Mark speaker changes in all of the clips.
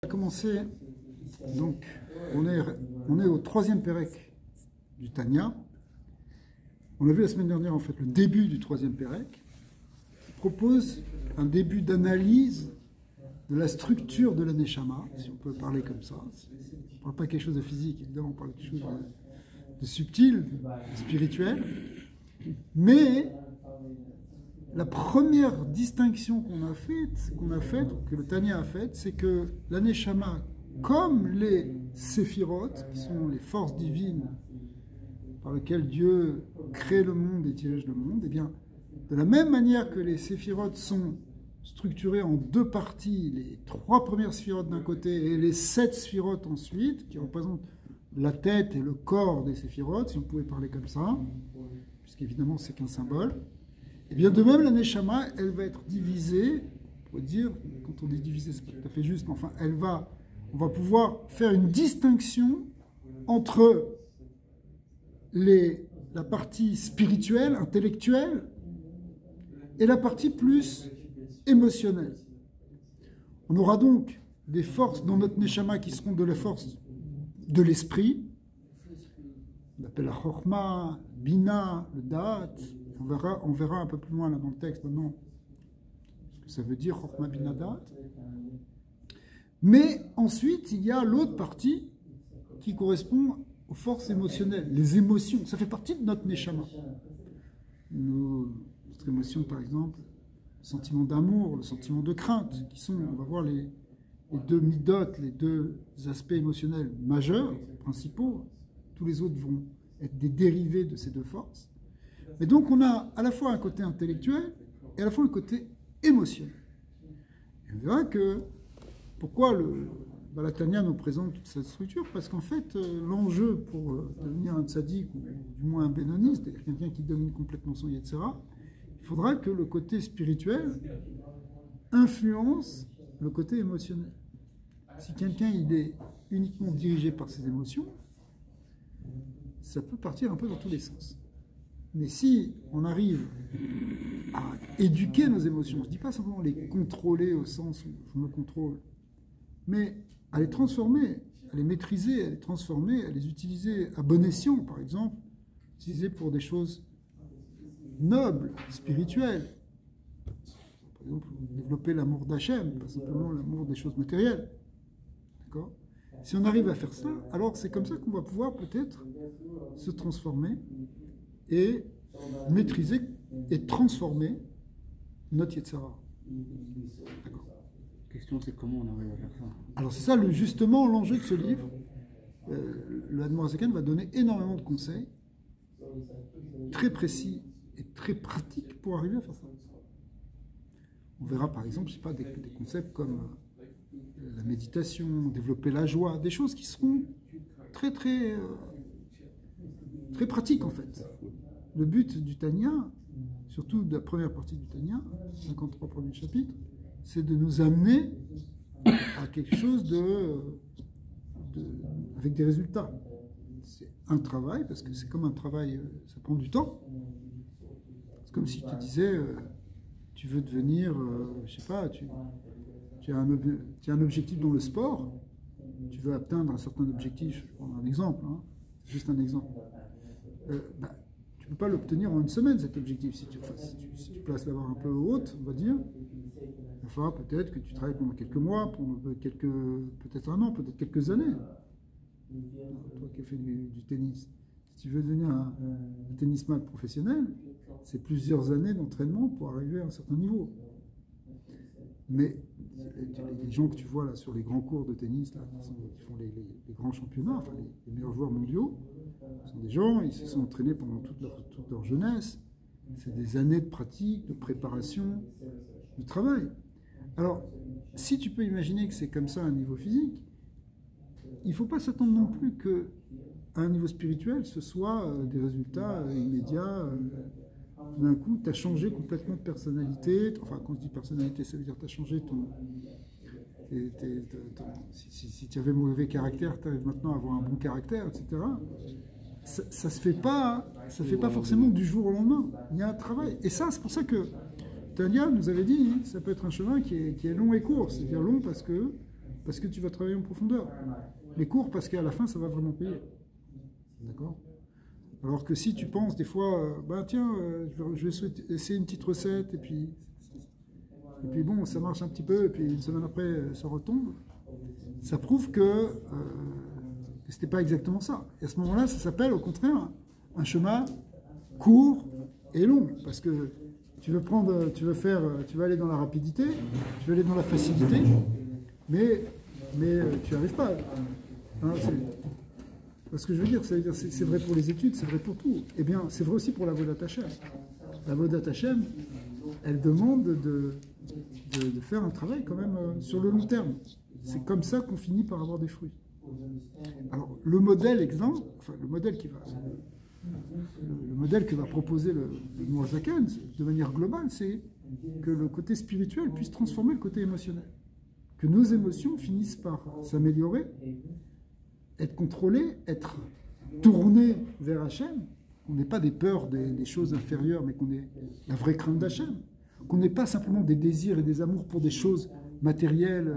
Speaker 1: On va commencer, donc on est au troisième Pérec du Tanya. On a vu la semaine dernière en fait le début du troisième Pérec, qui propose un début d'analyse de la structure de la Neshama, si on peut parler comme ça. On ne parle pas quelque chose de physique, évidemment, on parle de quelque chose de subtil, de spirituel. Mais la première distinction qu'on a faite, que le Tanya a faite, c'est que la Neshama, comme les séphirotes, qui sont les forces divines par lesquelles Dieu crée le monde et dirige le monde, eh bien, de la même manière que les séphirotes sont structurées en deux parties, les trois premières sphirotes d'un côté et les 7 sphirotes ensuite, qui représentent la tête et le corps des séphirotes, si on pouvait parler comme ça, puisqu'évidemment c'est qu'un symbole. Et bien de même, la Neshama, elle va être divisée, on pourrait dire, quand on dit divisée, c'est pas tout à fait juste, mais enfin, on va pouvoir faire une distinction entre la partie spirituelle, intellectuelle, et la partie plus émotionnelle. On aura donc des forces dans notre Neshama qui seront de la force de l'esprit, on appelle la Chorma, Bina, le Da'at. On verra un peu plus loin là dans le texte maintenant ce que ça veut dire Chorma, Bina, Da'at. Mais ensuite, il y a l'autre partie qui correspond aux forces émotionnelles, les émotions. Ça fait partie de notre Neshama. Notre émotion, par exemple, le sentiment d'amour, le sentiment de crainte, qui sont, on va voir, les deux midot, les deux aspects émotionnels majeurs, principaux. Tous les autres vont être des dérivés de ces deux forces. Et donc, on a à la fois un côté intellectuel et à la fois un côté émotionnel. Et on verra que pourquoi la Tanya nous présente toute cette structure, parce qu'en fait, l'enjeu pour devenir un tzaddik, ou du moins un bénoni, c'est-à-dire quelqu'un qui domine complètement son Yetzera, il faudra que le côté spirituel influence le côté émotionnel. Si quelqu'un il est uniquement dirigé par ses émotions, ça peut partir un peu dans tous les sens. Mais si on arrive à éduquer nos émotions, je ne dis pas simplement les contrôler au sens où je me contrôle, mais à les transformer, à les maîtriser, à les transformer, à les utiliser à bon escient, par exemple, utiliser pour des choses nobles, spirituelles. Par exemple, développer l'amour d'Hachem, pas simplement l'amour des choses matérielles. D'accord ? Si on arrive à faire ça, alors c'est comme ça qu'on va pouvoir peut-être se transformer et maîtriser et transformer notre Yetzara. D'accord ?
Speaker 2: La question, c'est comment on arrive à faire ça.
Speaker 1: Alors c'est ça justement l'enjeu de ce livre. Le Admor Azaken va donner énormément de conseils, très précis et très pratiques pour arriver à faire ça. On verra par exemple, je sais pas, des concepts comme la méditation, développer la joie, des choses qui seront très très très pratiques en fait. Le but du Tanya, surtout de la première partie du Tanya, 53 premiers chapitres, c'est de nous amener à quelque chose avec des résultats. C'est un travail, parce que c'est comme un travail, ça prend du temps. C'est comme si je te disais, tu veux devenir, je sais pas, tu as un objectif dans le sport, tu veux atteindre un certain objectif, je prends un exemple, hein, juste un exemple. Tu ne peux pas l'obtenir en une semaine, cet objectif. Si tu places la barre un peu haute, on va dire, il va falloir peut-être que tu travailles pendant quelques mois, peut-être un an, peut-être quelques années. Toi qui as fait du tennis, si tu veux devenir un tennisman professionnel, c'est plusieurs années d'entraînement pour arriver à un certain niveau. Mais les gens que tu vois là sur les grands cours de tennis, là, qui font les grands championnats, enfin les meilleurs joueurs mondiaux, ce sont des gens, ils se sont entraînés pendant toute leur jeunesse. C'est des années de pratique, de préparation, de travail. Alors, si tu peux imaginer que c'est comme ça à un niveau physique, il ne faut pas s'attendre non plus qu'à un niveau spirituel, ce soit des résultats immédiats. D'un coup, tu as changé complètement de personnalité. Enfin, quand je dis personnalité, ça veut dire que tu as changé si tu avais mauvais caractère, tu arrives maintenant à avoir un bon caractère, etc. Ça se fait pas forcément du jour au lendemain. Il y a un travail. Et ça, c'est pour ça que Tanya nous avait dit, ça peut être un chemin qui est long et court. C'est-à-dire long parce que parce que tu vas travailler en profondeur. Mais court parce qu'à la fin, ça va vraiment payer. D'accord? Alors que si tu penses des fois, tiens, je vais essayer une petite recette, et puis bon, ça marche un petit peu, et puis une semaine après, ça retombe, ça prouve que ce n'était pas exactement ça. Et à ce moment-là, ça s'appelle au contraire un chemin court et long, parce que tu veux aller dans la rapidité, tu veux aller dans la facilité, mais tu n'y arrives pas. Hein, ce que je veux dire, c'est vrai pour les études, c'est vrai pour tout. Eh bien, c'est vrai aussi pour la Avodat Hashem. La Avodat Hashem, elle demande de faire un travail quand même sur le long terme. C'est comme ça qu'on finit par avoir des fruits. Alors, le modèle que va proposer le Noazaken, de manière globale, c'est que le côté spirituel puisse transformer le côté émotionnel. Que nos émotions finissent par s'améliorer, être contrôlées, être tournées vers Hachem, qu'on n'ait pas des peurs des choses inférieures, mais qu'on ait la vraie crainte d'Hachem, qu'on n'ait pas simplement des désirs et des amours pour des choses matérielles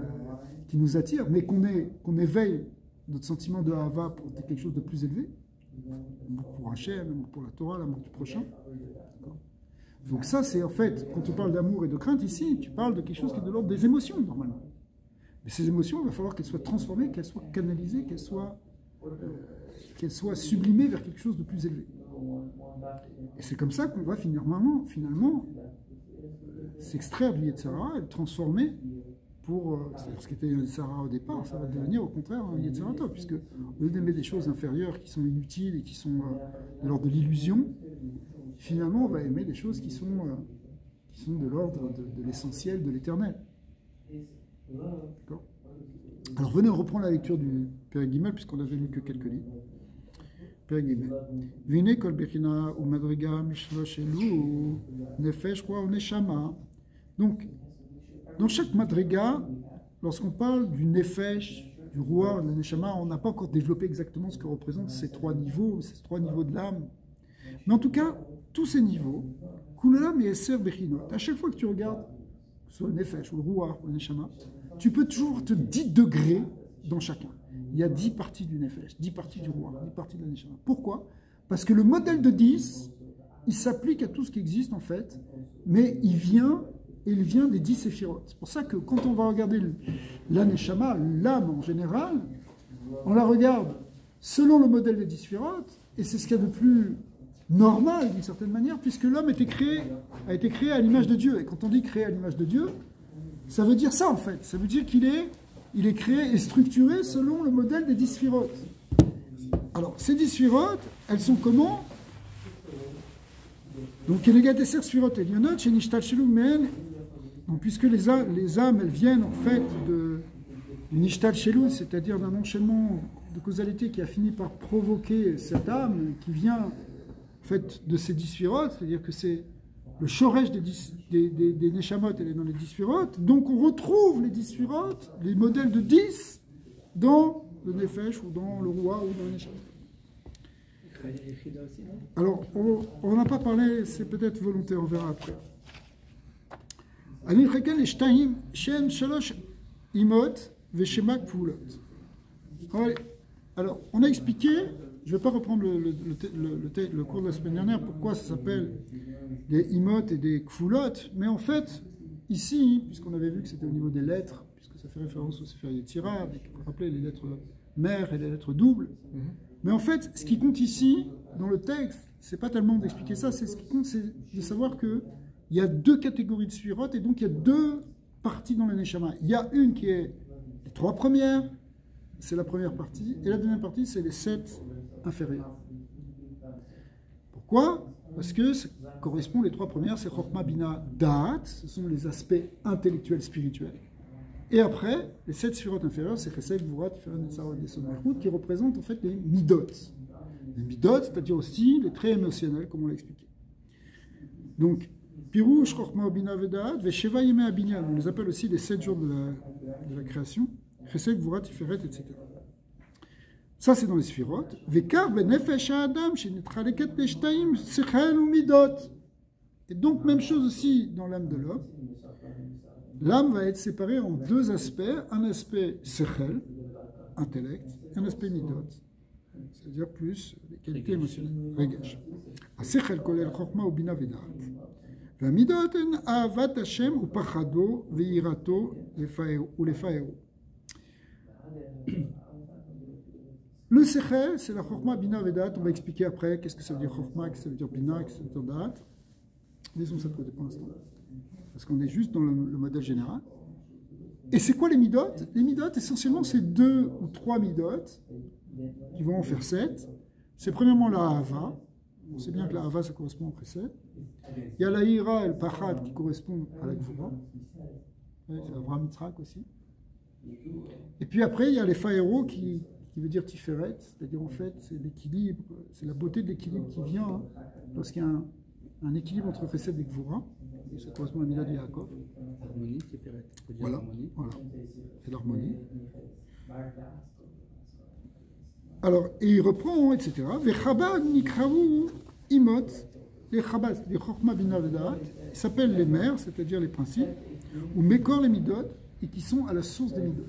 Speaker 1: qui nous attirent, mais qu'on éveille notre sentiment de Hava pour quelque chose de plus élevé, l'amour pour Hachem, l'amour pour la Torah, l'amour du prochain. Donc ça, c'est en fait, quand tu parles d'amour et de crainte, ici, tu parles de quelque chose qui est de l'ordre des émotions, normalement. Mais ces émotions, il va falloir qu'elles soient transformées, qu'elles soient canalisées, qu'elles soient sublimées vers quelque chose de plus élevé. Et c'est comme ça qu'on va finalement s'extraire du Yetzirah et le transformer pour ce qui était un Yetzirah au départ, ça va devenir au contraire un Yetzirah top, puisque au lieu d'aimer des choses inférieures qui sont inutiles et qui sont de l'ordre de l'illusion, finalement on va aimer des choses qui sont de l'ordre de l'essentiel, de l'éternel. D'accord. Alors venez, on reprend la lecture du Père Gimel, puisqu'on avait lu que quelques lignes. Père Gimel. Vine kol bechina ou madriga mishlosh elu nefesh ou neshama. Donc, dans chaque madriga, lorsqu'on parle du nefesh, du roi, de la neshama, on n'a pas encore développé exactement ce que représentent ces trois niveaux de l'âme. Mais en tout cas, tous ces niveaux, kulam et eser bechinot. À chaque fois que tu regardes sur le nefesh, ou le roi, ou le neshama, tu peux toujours te 10 degrés dans chacun. Il y a 10 parties du nefesh, 10 parties du roi, 10 parties de la neshama. Pourquoi? Parce que le modèle de 10, il s'applique à tout ce qui existe en fait, mais il vient des 10 séphirotes. C'est pour ça que quand on va regarder la neshama, l'âme en général, on la regarde selon le modèle des 10 séphirotes, et c'est ce qu'il y a de plus normal d'une certaine manière, puisque l'homme a été créé à l'image de Dieu. Et quand on dit créé à l'image de Dieu, ça veut dire ça en fait. Ça veut dire qu'il est créé et structuré selon le modèle des 10 séphirotes. Alors, ces 10 séphirotes, elles sont comment? Donc, puisque les âmes, elles viennent en fait du Nishtal Shelou, c'est-à-dire d'un enchaînement de causalité qui a fini par provoquer cette âme qui vient en fait de ces 10 séphirotes, c'est-à-dire que c'est le shoresh des Neshamot, elle est dans les 10 séphirotes, donc on retrouve les 10 séphirotes, les modèles de 10, dans le Nefesh, ou dans le roi, ou dans le Neshamot. Alors, on n'a pas parlé, c'est peut-être volontaire, on verra après. Alors, on a expliqué, je ne vais pas reprendre le cours de la semaine dernière, pourquoi ça s'appelle des imot et des kfulot, mais en fait, ici, puisqu'on avait vu que c'était au niveau des lettres, puisque ça fait référence au Sefer Yetzirah, avec, vous vous rappelez, les lettres mères et les lettres doubles, mais en fait, ce qui compte ici, dans le texte, c'est pas tellement d'expliquer ça, c'est ce qui compte, c'est de savoir qu'il y a 2 catégories de sphirot, et donc il y a 2 parties dans le Neshama. Il y a une qui est les 3 premières, c'est la première partie, et la deuxième partie, c'est les 7 inférieures. Pourquoi? Parce que ça correspond, les 3 premières, c'est Chokhmah, Bina, Da'at, ce sont les aspects intellectuels, spirituels. Et après, les 7 sphirot inférieures, c'est Chesed, Gvura, Tiferet, Netzarot, Yesod, Malchut, qui représentent en fait les midot. Les midot, c'est-à-dire aussi les traits émotionnels, comme on l'a expliqué. Donc, Pirouche, Chokhmah, Bina, Vedaat, Vesheva, Yemei, Abinyan, on les appelle aussi les 7 jours de la création, Chesed, Gvura, Tiferet, etc. Ça, c'est dans les sphirot. Vekar, Benefesh, Adam, Shenetraleket, Leshtaim, Sechel ou Midot. Et donc, même chose aussi dans l'âme de l'homme. L'âme va être séparée en deux aspects, un aspect sechel, intellect, et un aspect midot, c'est-à-dire plus les qualités émotionnelles, regesh. Sechel kolel chokma ou bina vedat. והמידות הן אהבת השם ופחדו ויראתו ולפארו. Le sechel, c'est la chokma, bina vedat. On va expliquer après qu'est-ce que ça veut dire chokma, qu'est-ce que ça veut dire bina, qu'est-ce que ça veut dire dat. Laissons ça de côté pour l'instant. Parce qu'on est juste dans le modèle général. Et c'est quoi les midot? Les midot, essentiellement, c'est 2 ou 3 midot qui vont en faire 7. C'est premièrement la hava. On sait bien que la hava, ça correspond au précède. Il y a la ira et le pachad qui correspondent à la gvura. C'est Avraham Yitzhak aussi. Et puis après, il y a les faéro qui veut dire tiferet, c'est-à-dire en fait, c'est l'équilibre, c'est la beauté de l'équilibre qui vient lorsqu'il y a un équilibre entre précède et gvura. Et ça correspond à Mila de Yaakov.
Speaker 2: Harmonie, tiferet.
Speaker 1: Voilà, c'est l'harmonie. Alors, et il reprend, etc. Vechabad nikraou imot. Les chabad, les chokma bina vedat, ils s'appellent les mères, c'est-à-dire les principes, ou mekor les midot, et qui sont à la source des midot.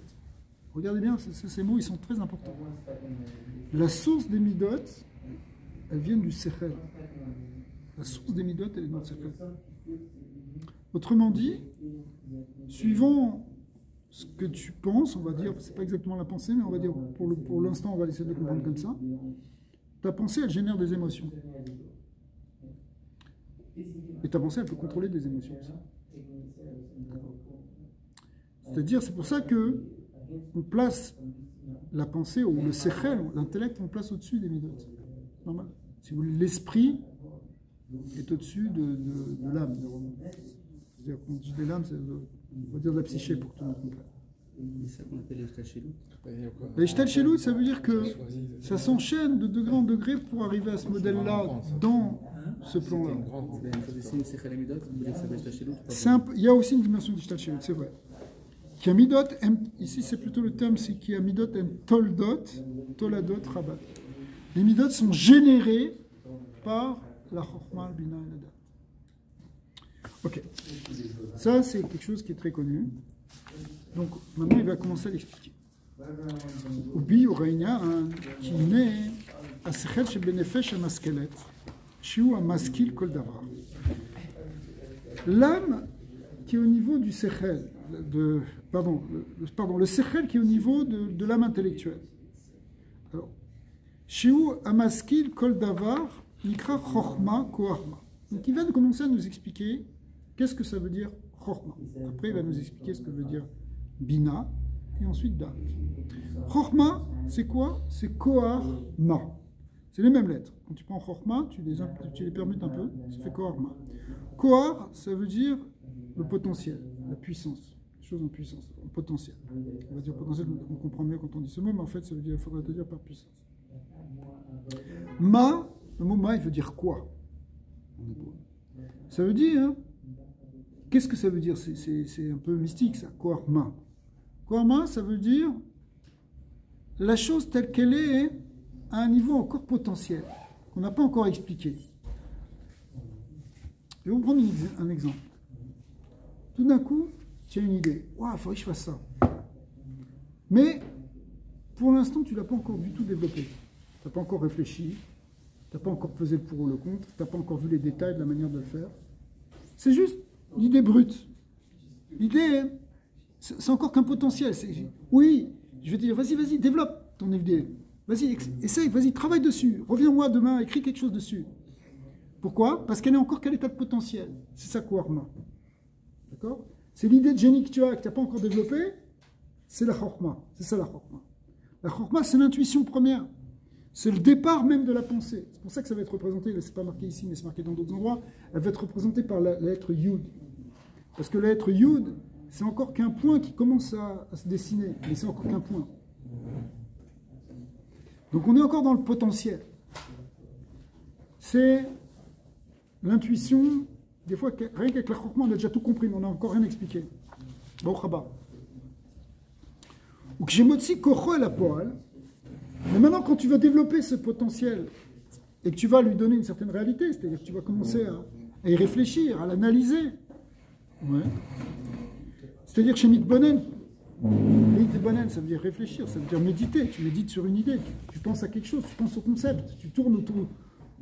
Speaker 1: Regardez bien, ces mots, ils sont très importants. La source des midot, elles viennent du sechel. La source des midot, elle est dans le sechel. Autrement dit, suivant ce que tu penses, on va dire, c'est pas exactement la pensée, mais on va dire, pour l'instant, on va essayer de le comprendre comme ça. Ta pensée, elle génère des émotions. Et ta pensée, elle peut contrôler des émotions aussi. C'est-à-dire, c'est pour ça que on place la pensée, ou le sechel, l'intellect, on le place au-dessus des midot. Normal. Si vous voulez, l'esprit est au-dessus de l'âme. C'est-à-dire, quand on dit de l'âme, on va dire de la psyché pour que tout le monde comprenne.
Speaker 2: C'est ça qu'on appelle les shtalshelut.
Speaker 1: Les shtalshelut, ça veut dire que ça s'enchaîne de degré en degré pour arriver à ce modèle-là dans ce plan-là. Il y a aussi une dimension du shtalshelut, c'est vrai. Qui a midot, ici c'est plutôt le terme, c'est qui a midot en toldot, toladot, rabat. Les midot sont générés par la chokma, bina et la dat. Ok, ça c'est quelque chose qui est très connu. Donc maintenant il va commencer à l'expliquer. Ubi Ureina qui naît à Sechel chez Benefesh à Maskelet, Shiu à Maskil Kol Davar. L'âme qui est au niveau du Sechel, le Sechel qui est au niveau de l'âme intellectuelle. Alors, Shiu à Maskil Kol Davar, Nikra Chochma Koachma. Donc il va commencer à nous expliquer qu'est-ce que ça veut dire Chochma. Après il va nous expliquer ce que veut dire Bina, et ensuite Dat. Chochma, c'est quoi? C'est Kohar Ma. C'est les mêmes lettres. Quand tu prends Chochma, tu les permutes un peu, ça fait Kohar Ma. Kohar, ça veut dire le potentiel, la puissance, les choses en puissance, en potentiel. On va dire potentiel, on comprend mieux quand on dit ce mot, mais en fait, ça veut dire, il faudrait te dire par puissance. Ma, le mot Ma, il veut dire quoi? Ça veut dire, qu'est-ce que ça veut dire? C'est un peu mystique, ça, Kohar Ma. Kohar, ça veut dire la chose telle qu'elle est à un niveau encore potentiel, qu'on n'a pas encore expliqué. Je vais vous prendre un exemple. Tout d'un coup, tu as une idée. Waouh, il faudrait que je fasse ça. Mais, pour l'instant, tu ne l'as pas encore du tout développé. Tu n'as pas encore réfléchi, tu n'as pas encore pesé le pour ou le contre, tu n'as pas encore vu les détails de la manière de le faire. C'est juste l'idée brute. L'idée, c'est encore qu'un potentiel. Oui, je vais te dire, vas-y, développe ton idée. Vas-y, essaye, vas-y, travaille dessus. Reviens-moi demain, écris quelque chose dessus. Pourquoi? Parce qu'elle est encore qu'à l'état de potentiel. C'est ça, Kohar-ma. D'accord? C'est l'idée de génie que tu n'as pas encore développée, c'est la Chochma. C'est ça la Chochma. La Chochma, c'est l'intuition première. C'est le départ même de la pensée. C'est pour ça que ça va être représenté, c'est pas marqué ici, mais c'est marqué dans d'autres endroits, elle va être représentée par la lettre Yud. Parce que la lettre Yud, c'est encore qu'un point qui commence à se dessiner, mais c'est encore qu'un point. Donc on est encore dans le potentiel. C'est l'intuition, des fois, rien qu'avec la Chochma, on a déjà tout compris, mais on n'a encore rien expliqué. Bon, Chaba. Ou que j'ai motzi kocho à la poêle. Mais maintenant, quand tu vas développer ce potentiel et que tu vas lui donner une certaine réalité, c'est-à-dire que tu vas commencer à y réfléchir, à l'analyser, ouais. C'est-à-dire chez Mitbonen, Mitbonen, ça veut dire réfléchir, ça veut dire méditer. Tu médites sur une idée, tu penses à quelque chose, tu penses au concept, tu tournes autour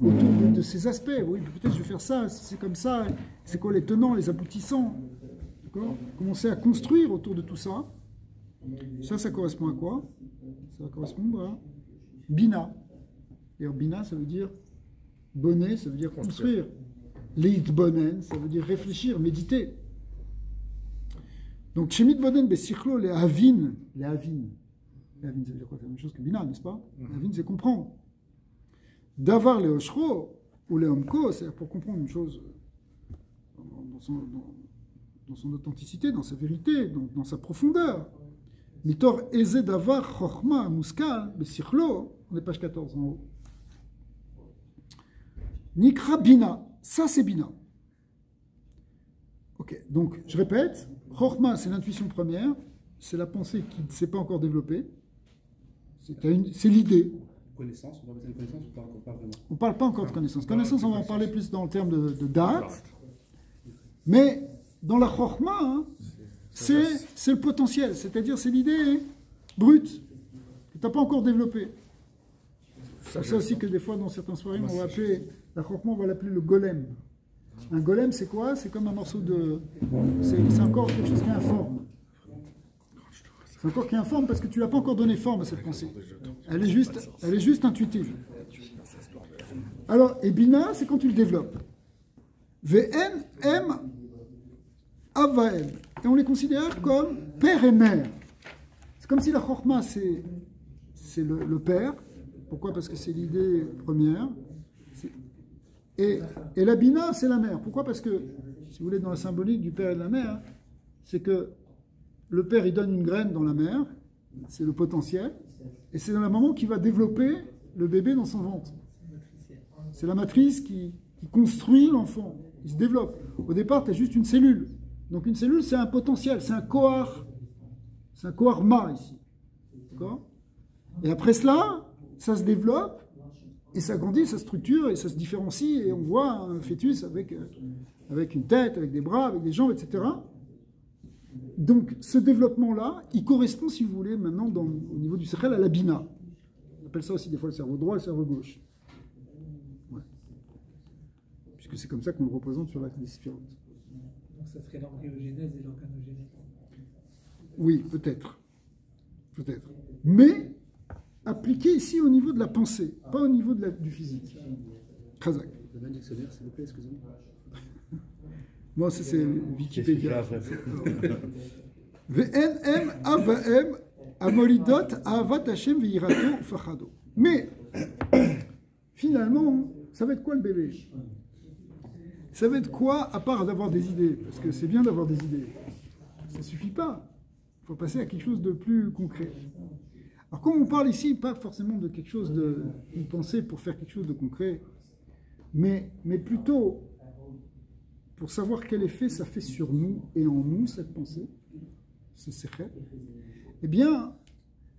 Speaker 1: de ces aspects. Oui, peut-être je vais faire ça, c'est comme ça, c'est quoi les tenants, les aboutissants. D'accord ? Commencer à construire autour de tout ça. Ça correspond à quoi? Ça va correspondre à Bina. D'ailleurs, Bina, ça veut dire bonnet, ça veut dire construire. Leitbonen, ça veut dire réfléchir, méditer. Donc, chez Mitbonen, Besichlo, les Havin, ça veut dire quoi? C'est la même chose que Bina, n'est-ce pas? Havin, c'est comprendre. D'avar les Oshro, ou les Omko, c'est-à-dire pour comprendre une chose dans son authenticité, dans sa vérité, dans sa profondeur. Mitor Eze Davar Chochma Muskal, Besichlo, on est page 14 en haut. Nikra Bina, ça c'est Bina. Ok, donc je répète, Chochma c'est l'intuition première, c'est la pensée qui ne s'est pas encore développée, c'est l'idée.
Speaker 2: Connaissance, on va passer une connaissance ou pas vraiment?
Speaker 1: On ne parle pas encore de connaissance. Connaissance, on va en parler plus dans le terme de date, mais dans la Chochma, hein, c'est le potentiel, c'est-à-dire c'est l'idée brute que tu n'as pas encore développée. C'est ça aussi que des fois dans certains soirées on va appeler la Chochma, on va l'appeler le golem. Un golem c'est quoi? C'est comme un morceau de... C'est encore quelque chose qui est informe. C'est encore qui est informe parce que tu ne l'as pas encore donné forme à cette pensée. Elle est juste intuitive. Alors, et Bina, c'est quand tu le développes. Vn, M, Avael. Et on les considère comme père et mère. C'est comme si la Chochma, c'est le père. Pourquoi? Parce que c'est l'idée première. Et la Bina, c'est la mère. Pourquoi? Parce que, si vous voulez, dans la symbolique du père et de la mère, c'est que le père, il donne une graine dans la mère, c'est le potentiel, et c'est dans la maman qui va développer le bébé dans son ventre. C'est la matrice qui construit l'enfant, il se développe. Au départ, tu as juste une cellule. Donc une cellule, c'est un potentiel, c'est un cohort. C'est un cohort ma ici. D'accord? Et après cela, ça se développe, et ça grandit, ça structure, et ça se différencie, et on voit un fœtus avec une tête, avec des bras, avec des jambes, etc. Donc, ce développement-là, il correspond, si vous voulez, maintenant, au niveau du sechel, à la bina. On appelle ça aussi des fois le cerveau droit et le cerveau gauche. Ouais. Puisque c'est comme ça qu'on le représente sur la sphirote.
Speaker 3: Donc, ça serait l'embryogénèse et l'organogénèse.
Speaker 1: Oui, peut-être. Peut-être. Mais, appliqué ici au niveau de la pensée, pas au niveau du physique. Khazak.
Speaker 2: Vous avez un dictionnaire, s'il vous plaît, excusez-moi.
Speaker 1: Moi, ça c'est Wikipédia. Mais, finalement, ça va être quoi le bébé? Ça va être quoi, à part d'avoir des idées? Parce que c'est bien d'avoir des idées. Ça ne suffit pas. Il faut passer à quelque chose de plus concret. Alors, comme on parle ici, pas forcément de quelque chose d'une pensée pour faire quelque chose de concret, mais plutôt pour savoir quel effet ça fait sur nous et en nous, cette pensée, ce sechet, eh bien,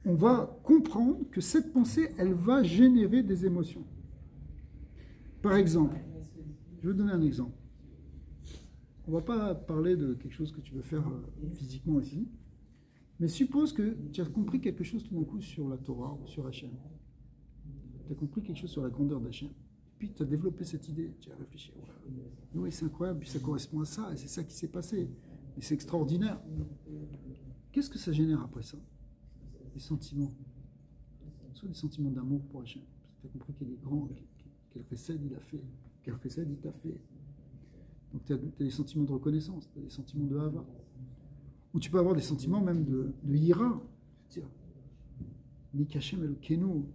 Speaker 1: on va comprendre que cette pensée, elle va générer des émotions. Par exemple, je vais vous donner un exemple. On ne va pas parler de quelque chose que tu veux faire physiquement ici, mais suppose que tu as compris quelque chose tout d'un coup sur la Torah ou sur Hachem. Tu as compris quelque chose sur la grandeur d'Hachem. Puis tu as développé cette idée, tu as réfléchi. Oui, c'est incroyable, puis ça correspond à ça, et c'est ça qui s'est passé. Et c'est extraordinaire. Qu'est-ce que ça génère après ça? Des sentiments. Soit des sentiments d'amour pour Hachem. Tu as compris qu'il est grand, quel chesed il a fait, quel chesed il t'a fait. Donc tu as des sentiments de reconnaissance, tu as des sentiments de hava. Ou tu peux avoir des sentiments même de ira. Mik Hachem el Keno.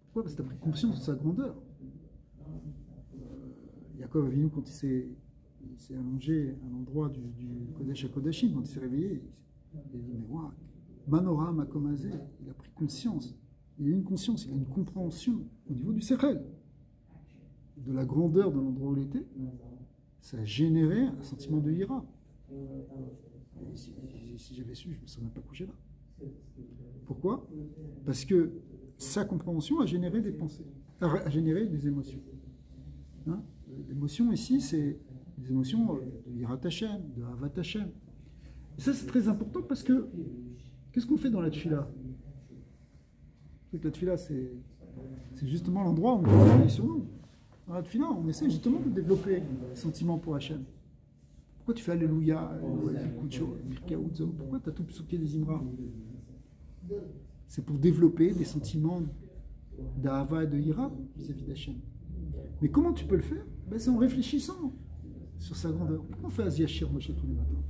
Speaker 1: Pourquoi? Parce que tu as pris conscience de sa grandeur. Yaakov Avinu, quand il s'est allongé à l'endroit du Kodesh à Kodashim, quand il s'est réveillé, il a dit, mais waouh, Manora Makomazé, il a pris conscience. Il a une conscience, il a une compréhension au niveau du Sechel, de la grandeur de l'endroit où il était. Ça a généré un sentiment de ira. Si j'avais su, je ne me serais même pas couché là. Pourquoi? Parce que sa compréhension a généré des pensées, a généré des émotions. Hein? L'émotion ici, c'est des émotions de Yirat Hashem, de Havat Hashem. Et ça, c'est très important parce que, qu'est-ce qu'on fait dans la tefila? La tefila, c'est justement l'endroit où on peut travailler sur nous. Dans la tefila, on essaie justement de développer des sentiments pour Hachem. Pourquoi tu fais Alléluia, pourquoi tu as tout psouké des Imra? C'est pour développer des sentiments d'Ahava et de Hira vis-à-vis d'Hachem. Mais comment tu peux le faire? Ben, c'est en réfléchissant sur sa grandeur. Pourquoi on fait Aziachir Moshe tous les matins?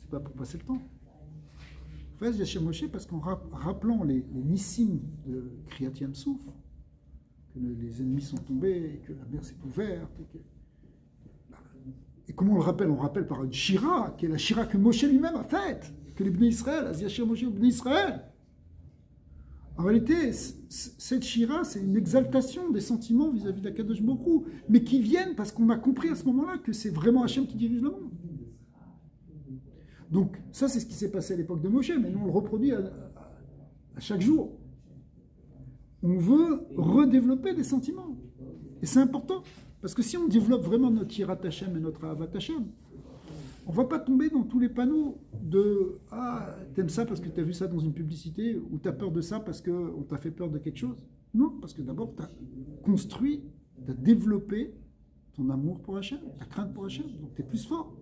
Speaker 1: C'est pas pour passer le temps. On fait Aziachir Moshe parce qu'en rappelant les nissim de Kriyat Yam Souf, que les ennemis sont tombés, et que la mer s'est ouverte, et comment on le rappelle? On rappelle par une shira, qui est la shira que Moshe lui-même a faite, que les Bnei Israël, Aziachir Moshe aux Bnei Israël. En réalité, cette shira, c'est une exaltation des sentiments vis-à-vis d'Akadosh Baruch Hu, mais qui viennent parce qu'on a compris à ce moment-là que c'est vraiment Hachem qui dirige le monde. Donc, ça, c'est ce qui s'est passé à l'époque de Moshe, mais nous, on le reproduit à chaque jour. On veut redévelopper des sentiments. Et c'est important, parce que si on développe vraiment notre Hirat Hachem et notre Ahavat Hachem, on ne va pas tomber dans tous les panneaux de « Ah, t'aimes ça parce que tu as vu ça dans une publicité » ou « T'as peur de ça parce qu'on t'a fait peur de quelque chose ». Non, parce que d'abord, tu as construit, tu as développé ton amour pour Hachem, ta crainte pour Hachem, donc tu es plus fort.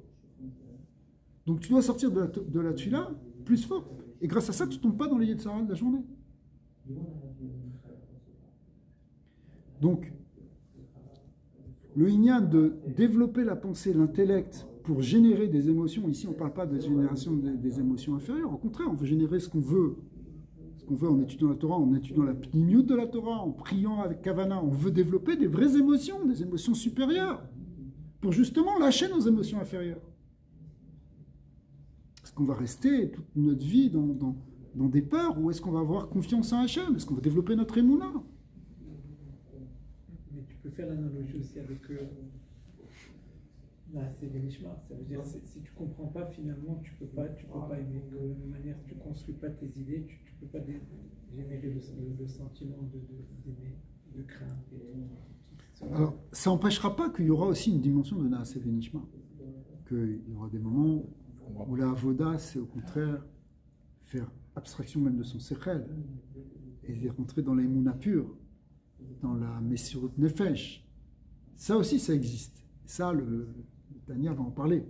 Speaker 1: Donc tu dois sortir de la tefila plus fort. Et grâce à ça, tu ne tombes pas dans les Yetzirah de la journée. Donc, le inyan de développer la pensée, l'intellect, pour générer des émotions, ici on ne parle pas de génération des émotions inférieures, au contraire, on veut générer ce qu'on veut en étudiant la Torah, en étudiant la pnimiut de la Torah, en priant avec Kavana, on veut développer des vraies émotions, des émotions supérieures, pour justement lâcher nos émotions inférieures. Est-ce qu'on va rester toute notre vie dans des peurs, ou est-ce qu'on va avoir confiance en Hachem? Est-ce qu'on va développer notre émouna?
Speaker 3: Mais tu peux faire l'analogie aussi avec c'est Benishma. Ça veut dire si tu ne comprends pas, finalement, tu peux pas aimer. De la même manière, tu ne construis pas tes idées, tu ne peux pas générer le sentiment d'aimer, de crainte.
Speaker 1: Alors, ça n'empêchera pas qu'il y aura aussi une dimension de Naaseh Benishma. Qu'il y aura des moments où la avoda, c'est au contraire faire abstraction même de son sechel et rentrer dans l'émouna pure, dans la Messirut Nefesh. Ça aussi, ça existe. Ça, le Tania va en parler.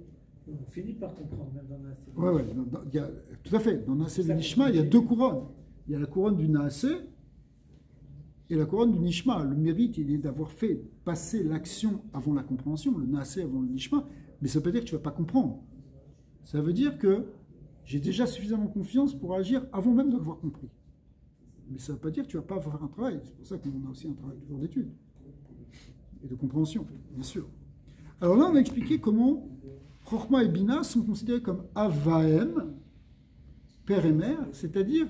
Speaker 3: On finit par comprendre, même dans Naaseh.
Speaker 1: Oui, tout à fait. Dans Naaseh Benishma, il y a deux couronnes. Il y a la couronne du Naaseh et la couronne du Nishma. Le mérite, il est d'avoir fait passer l'action avant la compréhension, le Naaseh avant le Nishma, mais ça ne veut pas dire que tu ne vas pas comprendre. Ça veut dire que j'ai déjà suffisamment confiance pour agir avant même de l'avoir compris. Mais ça ne veut pas dire que tu ne vas pas faire un travail. C'est pour ça qu'on a aussi un travail toujours d'étude et de compréhension, bien sûr. Alors là, on a expliqué comment Chokhma et Bina sont considérés comme Avahem, père et mère, c'est-à-dire,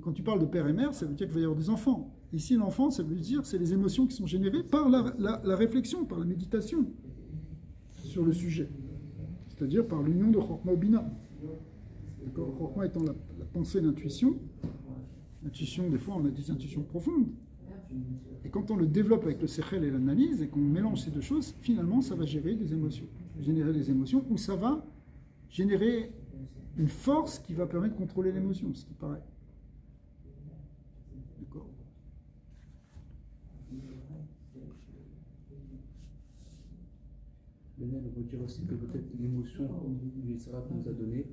Speaker 1: quand tu parles de père et mère, ça veut dire qu'il va y avoir des enfants. Ici, l'enfant, ça veut dire c'est les émotions qui sont générées par la réflexion, par la méditation sur le sujet, c'est-à-dire par l'union de Chokhma et Bina. Chokhma étant la pensée, l'intuition. L'intuition, des fois, on a des intuitions profondes. Et quand on le développe avec le sechel et l'analyse, et qu'on mélange ces deux choses, finalement, ça va générer des émotions. Ou ça va générer une force qui va permettre de contrôler l'émotion, ce qui paraît. D'accord.
Speaker 2: Daniel, on peut dire aussi que peut-être l'émotion du Yitzhak qu'on nous a donnée,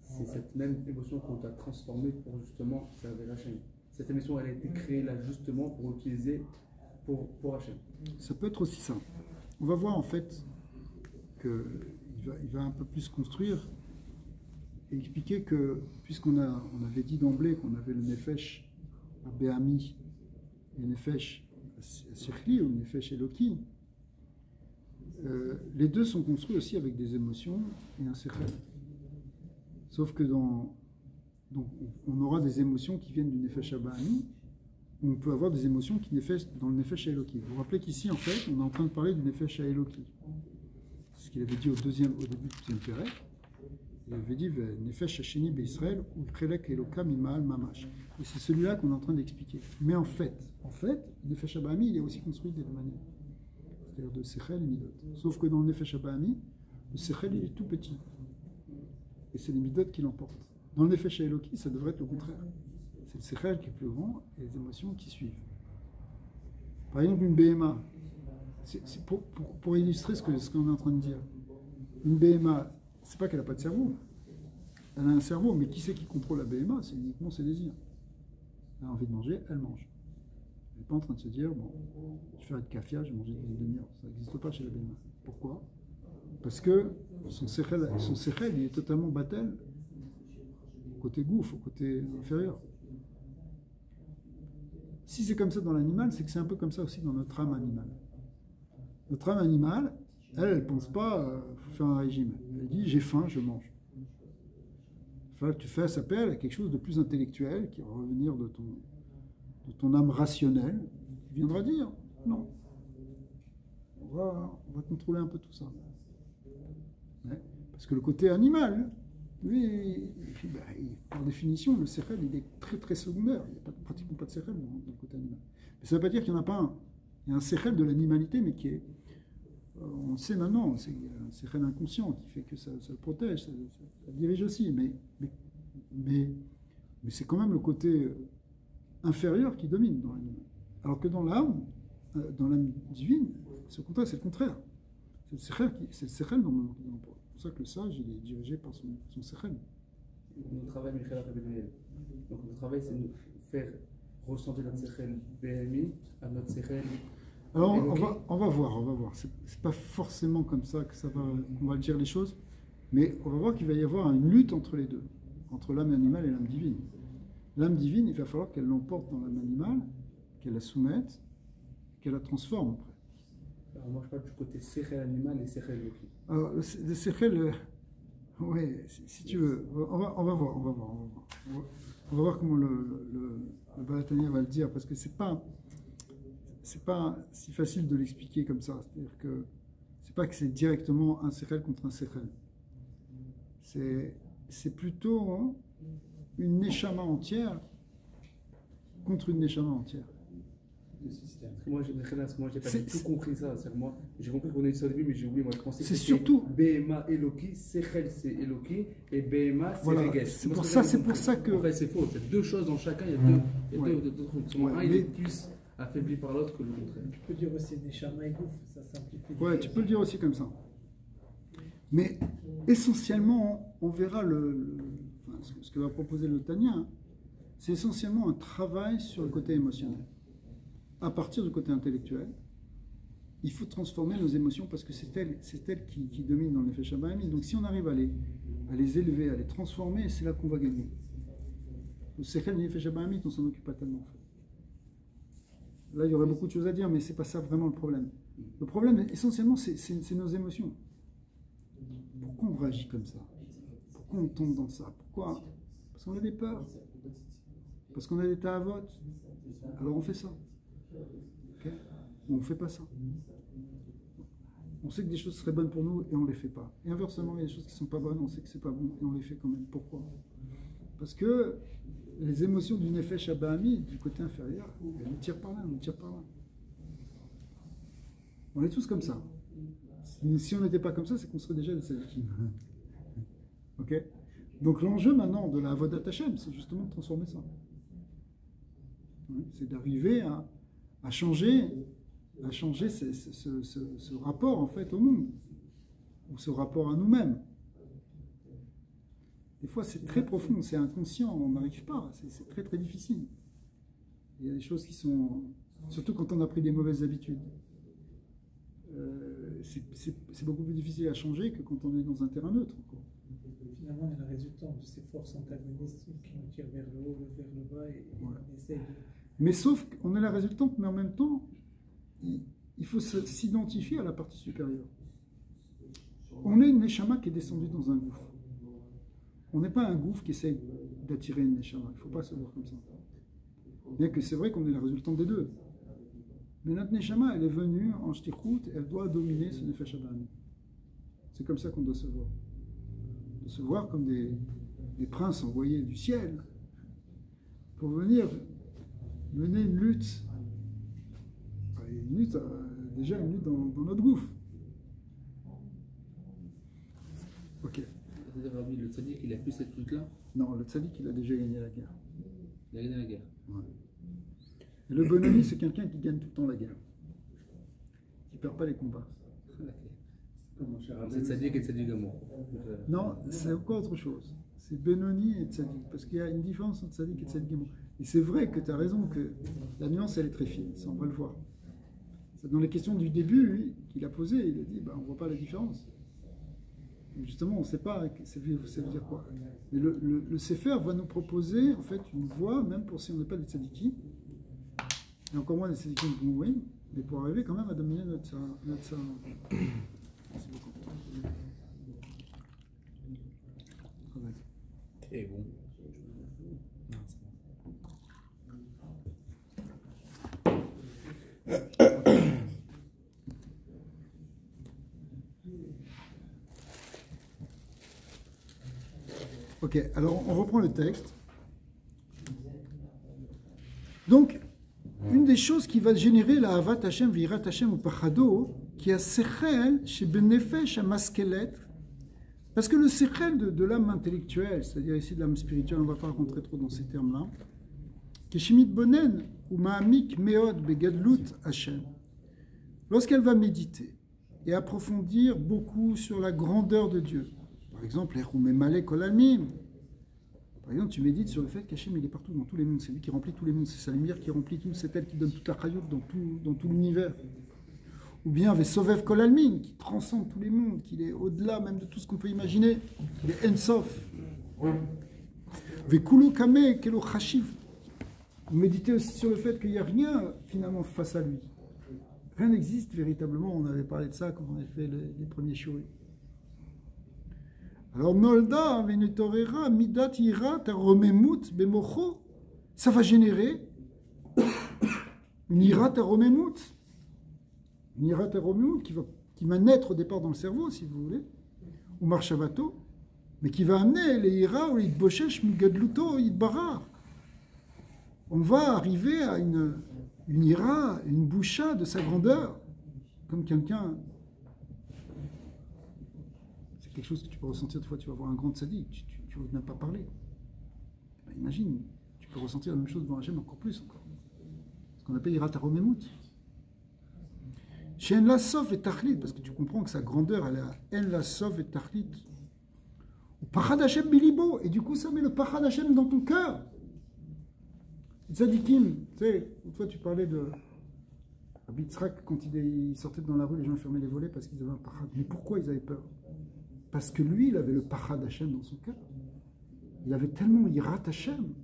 Speaker 2: c'est cette même émotion qu'on a transformée pour justement servir Hachem. Cette émotion, elle a été créée là justement pour utiliser pour Hachem.
Speaker 1: Ça peut être aussi ça. On va voir en fait qu'il va un peu plus construire et expliquer que, puisqu'on avait dit d'emblée qu'on avait le Nefesh à Béami et le Nefesh à Sikhli ou le Nefesh Eloki, les deux sont construits aussi avec des émotions et un Sechel. Sauf que donc on aura des émotions qui viennent du Nefesh Abahami, on peut avoir des émotions qui naissent dans le Nefesh Eloki. Vous vous rappelez qu'ici, en fait, on est en train de parler du Nefesh Eloki. C'est ce qu'il avait dit au début du deuxième Pérec. Il avait dit Nefesh Hasheni Be'Israël ou Chelek Eloka Mimaal Mamash. Et c'est celui-là qu'on est en train d'expliquer. Mais en fait, le Nefesh Abahami, il est aussi construit de manière. C'est-à-dire de Sechel et Midot. Sauf que dans le Nefesh Abahami, le Sechel, il est tout petit. et c'est les midot qui l'emportent. Dans le nefesh Eloki, ça devrait être le contraire. C'est le sechel qui est plus grand et les émotions qui suivent. Par exemple, une BMA, c'est pour illustrer ce qu'on est en train de dire. Une BMA, c'est pas qu'elle n'a pas de cerveau. Elle a un cerveau, mais qui c'est qui contrôle la BMA? C'est uniquement ses désirs. Elle a envie de manger, elle mange. Elle n'est pas en train de se dire, bon, je vais faire une kafia, je vais manger une demi-heure. Ça n'existe pas chez la BMA. Pourquoi? Parce que son sechel, il est totalement battel, côté gouffre, côté inférieur. Si c'est comme ça dans l'animal, c'est que c'est un peu comme ça aussi dans notre âme animale. Notre âme animale, elle ne pense pas faut faire un régime. Elle dit j'ai faim, je mange. Enfin, tu fais appel à quelque chose de plus intellectuel qui va revenir de ton âme rationnelle, qui viendra dire non. On va contrôler un peu tout ça. Ouais. Parce que le côté animal, lui, par définition, le sechel, il est très très secondaire. Il n'y a pratiquement pas de sechel dans le côté animal. Mais ça ne veut pas dire qu'il n'y en a pas un. Il y a un sechel de l'animalité, mais qui est, on le sait maintenant, c'est un sechel inconscient qui fait que ça le protège, ça le dirige aussi. Mais c'est quand même le côté inférieur qui domine dans l'animal. Alors que dans l'âme divine, c'est le contraire. C'est le sechel normalement qui l'emporte. C'est pour ça que le sage, il est dirigé par son sechel.
Speaker 2: Notre travail, donc le travail, c'est de faire ressentir notre sechel BMI à notre sechel.
Speaker 1: Alors on va voir. C'est pas forcément comme ça qu'on va dire les choses, mais on va voir qu'il va y avoir une lutte entre les deux, entre l'âme animale et l'âme divine. L'âme divine, il va falloir qu'elle l'emporte dans l'âme animale, qu'elle la soumette, qu'elle la transforme après.
Speaker 2: Alors moi, je parle du côté sechel animal et sechel loki.
Speaker 1: Alors le sechel, oui, si tu veux, on va voir. On va voir comment le Balatania va le dire, parce que c'est pas si facile de l'expliquer comme ça. C'est-à-dire que c'est pas que c'est directement un sechel contre un sechel. C'est plutôt une neshama entière contre une neshama entière.
Speaker 2: Moi, j'ai pas du tout compris ça. Moi, j'ai compris qu'on a eu ça au début, mais j'ai oublié. Moi, je pensais que c'était
Speaker 1: surtout
Speaker 2: BMA Eloki, Sechel c'est Eloki, et BMA c'est
Speaker 1: voilà,
Speaker 2: Reges.
Speaker 1: c'est pour ça que.
Speaker 2: En fait, c'est faux. C'est deux choses dans chacun. Il y a deux trucs. Un, il est plus affaibli par l'autre que le contraire.
Speaker 3: Tu peux dire aussi Neshama et Gouf, ça simplifie.
Speaker 1: Ouais, tu peux le dire aussi comme ça. Mais essentiellement, on verra ce que va proposer le Tanya, c'est essentiellement un travail sur le côté émotionnel. À partir du côté intellectuel, il faut transformer nos émotions parce que c'est elles qui dominent dans l'effet Shabbat. Donc si on arrive à les élever, à les transformer, c'est là qu'on va gagner. Le Sechel et l'effet Shabbat, on s'en occupe pas tellement. En fait. Là, il y aurait beaucoup de choses à dire, mais c'est pas ça vraiment le problème. Le problème, essentiellement, c'est nos émotions. Pourquoi on réagit comme ça? Pourquoi on tombe dans ça? Pourquoi? Parce qu'on a des peurs. Parce qu'on a des ta'avot. Alors on fait ça. Okay? On ne fait pas ça. On sait que des choses seraient bonnes pour nous et on ne les fait pas. Et inversement, il y a des choses qui ne sont pas bonnes, on sait que ce n'est pas bon et on les fait quand même. Pourquoi? Parce que les émotions du nefesh habahami, du côté inférieur, elles nous tirent par là, On est tous comme ça. Si on n'était pas comme ça, c'est qu'on serait déjà des sadikim. Ok? Donc l'enjeu maintenant de la Avodat Hashem, c'est justement de transformer ça. C'est d'arriver à changer ce rapport en fait au monde, ou ce rapport à nous-mêmes. Des fois c'est très profond, c'est inconscient, on n'arrive pas, c'est très très difficile. Il y a des choses qui sont, surtout quand on a pris des mauvaises habitudes, c'est beaucoup plus difficile à changer que quand on est dans un terrain neutre.
Speaker 3: Finalement, on est le résultat de ces forces antagonistes qui nous tirent vers le haut, vers le bas, et voilà. On essaye de...
Speaker 1: Mais sauf qu'on est la résultante, mais en même temps, il faut s'identifier à la partie supérieure. On est une neshama qui est descendue dans un gouffre. On n'est pas un gouffre qui essaye d'attirer une neshama. Il ne faut pas se voir comme ça. Bien que c'est vrai qu'on est la résultante des deux. Mais notre neshama, elle est venue en shtichut, elle doit dominer ce nefesh habahami. C'est comme ça qu'on doit se voir. On doit se voir comme des princes envoyés du ciel pour venir mener une lutte. Déjà une lutte dans notre gouffre. Ok.
Speaker 2: C'est-à-dire, Rabbi, le tzaddik, il a plus cette lutte-là.
Speaker 1: Non, le tzaddik, il a déjà gagné la guerre.
Speaker 2: Il a gagné la guerre.
Speaker 1: Ouais. Et le Benoni, c'est quelqu'un qui gagne tout le temps la guerre. Qui ne perd pas les combats.
Speaker 2: C'est tzaddik et tzaddik amour.
Speaker 1: Non, c'est encore autre chose. C'est Benoni et tzaddik. Parce qu'il y a une différence entre tzaddik et tzaddik amour. Et c'est vrai que tu as raison que la nuance, elle est très fine. Ça, on va le voir. Dans les questions du début, lui, qu'il a posées, il a dit on ne voit pas la différence. Donc justement, on ne sait pas ça veut dire quoi. Mais le Sefer va nous proposer en fait une voie, même pour si on n'est pas des tzaddikim, et encore moins des tzaddikim gmourim, mais pour arriver quand même à dominer notre Sarah. Merci beaucoup.
Speaker 2: Et bon.
Speaker 1: Ok, alors on reprend le texte. Donc, une des choses qui va générer la Havat Hashem, Virat Hashem ou Pachado, qui a Sechel chez Benefesh à Maskelet, parce que le Sechel de l'âme intellectuelle, c'est-à-dire ici de l'âme spirituelle, on ne va pas rentrer trop dans ces termes-là, qui est Shemit Bonen ou Mahamik Meod Begadlut Hashem, lorsqu'elle va méditer et approfondir beaucoup sur la grandeur de Dieu. Par exemple, par exemple, tu médites sur le fait qu'Hachem il est partout dans tous les mondes, c'est lui qui remplit tous les mondes, c'est sa lumière qui remplit tout, c'est elle qui donne toute la chayout dans tout l'univers. Ou bien Vesovev Kolalmin, qui transcende tous les mondes, qui est au-delà même de tout ce qu'on peut imaginer, il est Ensof. Vekulu Kame Kelo Chashiv. Méditez aussi sur le fait qu'il n'y a rien finalement face à lui. Rien n'existe véritablement, on avait parlé de ça quand on avait fait les premiers shurim. Alors, Nolda, Venetorera, Midat, Ira, Taromemut, Bemocho, ça va générer une Ira, Taromemut. Une Ira, Taromemut qui va naître au départ dans le cerveau, si vous voulez, ou Marshavato, mais qui va amener les Ira, ou les Boshesh, Migadluto, Idbarar. On va arriver à une Ira, une boucha de sa grandeur, comme quelqu'un. Quelque chose que tu peux ressentir, des fois tu vas voir un grand tzaddik, tu n'oses même pas parler. Ben, imagine, tu peux ressentir la même chose devant Hachem encore plus. Ce qu'on appelle Irat HaRomemut. Chez En la Sof et Tachlit, parce que tu comprends que sa grandeur, elle est à En la Sof et Tachlit. Ou Pachad Hachem Bilibo, et du coup ça met le Pachad Hachem dans ton cœur. Tzaddikim, tu sais, une fois tu parlais de Rabbi Yitzhak, quand il sortait dans la rue, les gens fermaient les volets parce qu'ils avaient un Pachad. Mais pourquoi ils avaient peur? Parce que lui, il avait le Pachad Hashem dans son cœur. Il avait tellement Yirat Hashem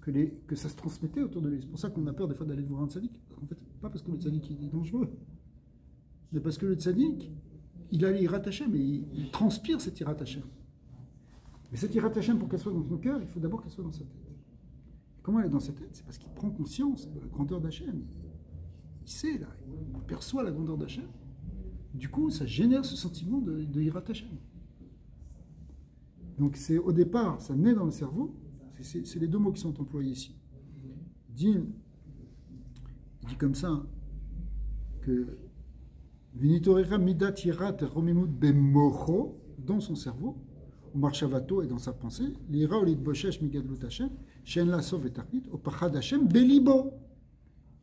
Speaker 1: que ça se transmettait autour de lui. C'est pour ça qu'on a peur des fois d'aller voir un tzaddik. En fait, pas parce que le tzaddik est dangereux, mais parce que le tzaddik, il a Yirat Hashem et il transpire cette Yirat Hashem. Mais cette Yirat Hashem, pour qu'elle soit dans son cœur, il faut d'abord qu'elle soit dans sa tête. Et comment elle est dans sa tête? C'est parce qu'il prend conscience de la grandeur d'Hachem. Il sait, là, il perçoit la grandeur d'Hachem. Du coup, ça génère ce sentiment de Yirat Hashem. Donc, c'est au départ, ça naît dans le cerveau. C'est les deux mots qui sont employés ici. Il dit comme ça que Vinitorera midat yirat romimut bemocho, dans son cerveau, ou marshavato et dans sa pensée, l'ira ou l'idboshesh migadlut Hashem, shen la sov et tarkit, au pachad Hashem belibo.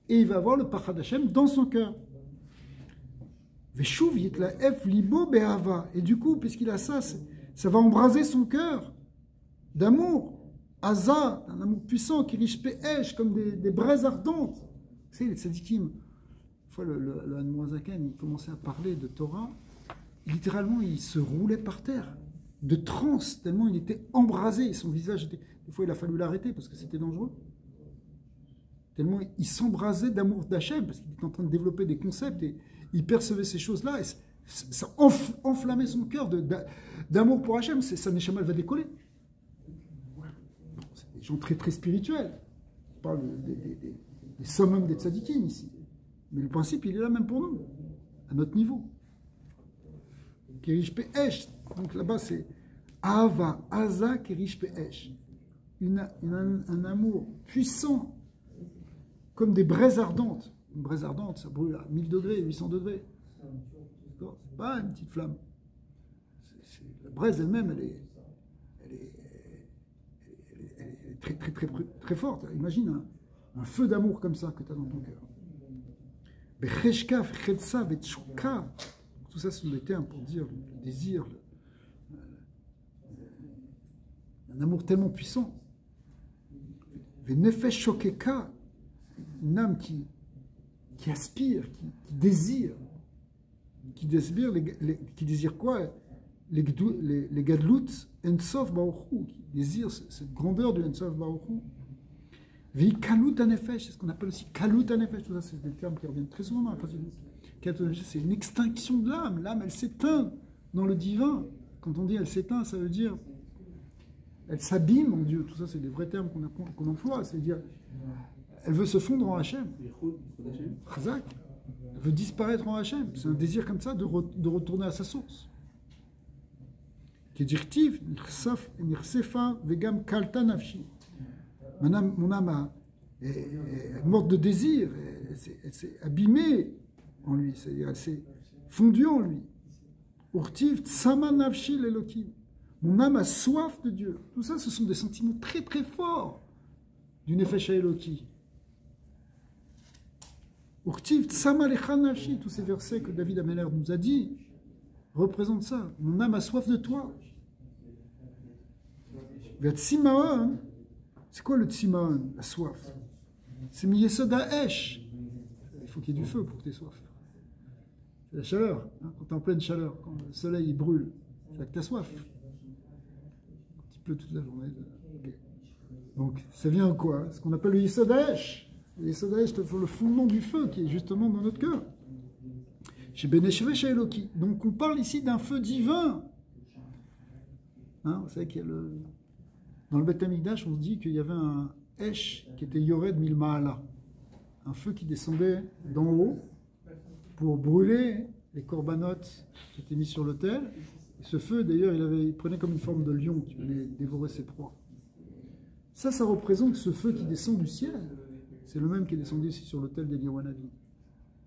Speaker 1: Et il va avoir le pachad Hashem dans son cœur. Veshuv yitlaef libo be'ava. Et du coup, puisqu'il a ça, ça va embraser son cœur d'amour. Aza, un amour puissant qui riche péèche comme des braises ardentes. Vous savez, les tzadikim, une fois le Admoazaken, il commençait à parler de Torah, littéralement il se roulait par terre, de transe, tellement il était embrasé, son visage était. Des fois il a fallu l'arrêter parce que c'était dangereux. Tellement il s'embrasait d'amour d'Hachem, parce qu'il était en train de développer des concepts et il percevait ces choses-là, et ça enflammait son cœur d'amour pour Hachem, sa neshama va décoller. Des gens très très spirituels. On parle des summums des tzadikim ici. Mais le principe, il est là même pour nous, à notre niveau. Kerish Pe'esh. Donc là-bas, c'est Ava, Aza, Kerish Pe'esh. Un amour puissant, comme des braises ardentes. Une braise ardente, ça brûle à 1000 degrés, 800 degrés. C'est pas une petite flamme. La braise elle-même, très, très, très, très forte. Imagine un feu d'amour comme ça que tu as dans ton cœur. Tout ça, ce sont des termes pour dire le désir, un amour tellement puissant. Une âme qui aspire, qui désire quoi? Les gadlut ensof baruchu, qui désirent cette grandeur de ensof baruchu. Vi kalut hanefesh, c'est ce qu'on appelle aussi kalut hanefesh. Tout ça, c'est des termes qui reviennent très souvent dans la phrase. C'est une extinction de l'âme. L'âme, elle s'éteint dans le divin. Quand on dit elle s'éteint, ça veut dire elle s'abîme en Dieu. Tout ça, c'est des vrais termes qu'on emploie. C'est-à-dire, elle veut se fondre en Hachem. Chazak. Elle veut disparaître en Hachem. C'est un désir comme ça de retourner à sa source. Kedirtiv, nirsefa, vegam kalta nafshi. Mon âme est morte de désir. Elle s'est abîmée en lui. C'est-à-dire, elle s'est fondue en lui. Urtiv, tsama nafshi l'elokim. Mon âme a soif de Dieu. Tout ça, ce sont des sentiments très très forts du Nefesh HaEloki. Urtiv tsama lecha nafshi, tous ces versets que David Ameller nous a dit, représentent ça. Mon âme a soif de toi. Tsimaon, c'est quoi le tsimaon, la soif? C'est miyesod ha'esh. Il faut qu'il y ait du feu pour que tu aies soif. C'est la chaleur. Hein, quand tu es en pleine chaleur, quand le soleil il brûle, c'est que tu as soif. Toute la journée. Okay. Donc, ça vient quoi? Ce qu'on appelle le Yesod HaEsh. Le Yesod HaEsh, c'est le fondement du feu qui est justement dans notre cœur. Chez Beneshvesh Eloki. Donc, on parle ici d'un feu divin. Hein, vous savez qu'il y a dans le Beth Amikdash, on se dit qu'il y avait un Esh qui était Yored Milmaala. Un feu qui descendait d'en haut pour brûler les corbanotes qui étaient mis sur l'autel. Et ce feu, d'ailleurs, il prenait comme une forme de lion qui venait dévorer ses proies. Ça représente ce feu qui descend du ciel. C'est le même qui est descendu ici sur l'autel d'Eli Wanavi.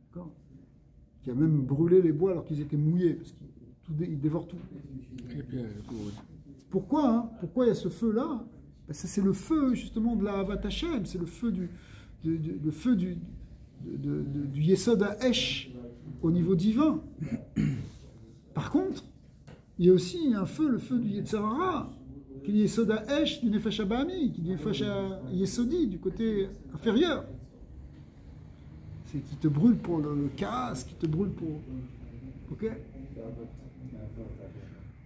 Speaker 1: D'accord? Qui a même brûlé les bois alors qu'ils étaient mouillés, parce qu'il dévore tout. Pourquoi hein? Pourquoi il y a ce feu-là? Ben, c'est le feu, justement, de la Havat Hashem. C'est le feu du Yesod HaEsh au niveau divin. Par contre, il y a aussi un feu, le feu du Yetzer Hara, qui est Yesod HaEsh du Nefesh HaBahami, qui est du Nefesh Yesodi, du côté inférieur. C'est qui te brûle pour le kaas, qui te brûle pour... Ok?